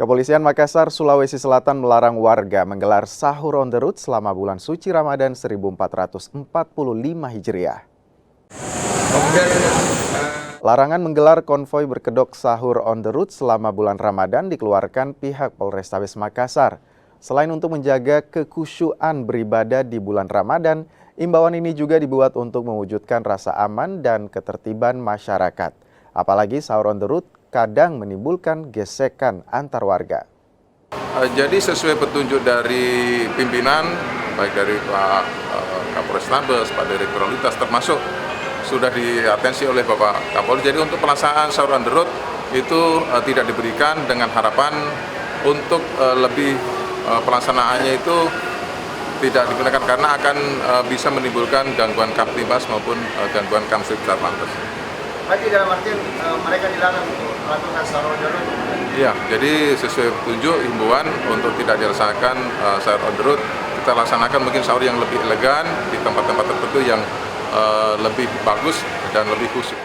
Kepolisian Makassar, Sulawesi Selatan melarang warga menggelar sahur on the road selama bulan suci Ramadan 1445 Hijriah. Larangan menggelar konvoi berkedok sahur on the road selama bulan Ramadan dikeluarkan pihak Polrestabes Makassar. Selain untuk menjaga kekhusyuan beribadah di bulan Ramadan, imbauan ini juga dibuat untuk mewujudkan rasa aman dan ketertiban masyarakat. Apalagi sahur on the road kadang menimbulkan gesekan antar warga. Jadi sesuai petunjuk dari pimpinan, baik dari Pak Kapolrestabes, Pak Direktur Lalu Lintas, termasuk sudah diatensi oleh Bapak Kapolri. Jadi untuk pelaksanaan sahur on the road itu tidak diberikan dengan harapan untuk lebih pelaksanaannya itu tidak digunakan karena akan bisa menimbulkan gangguan Kamtibmas maupun gangguan Kamtibmas Lantas. Berarti dalam artian mereka dilarang untuk melakukan sahur on the road? Iya, jadi sesuai petunjuk himbauan untuk tidak dilaksanakan sahur on the road, kita laksanakan mungkin sahur yang lebih elegan di tempat-tempat tertentu yang lebih bagus dan lebih khusyuk.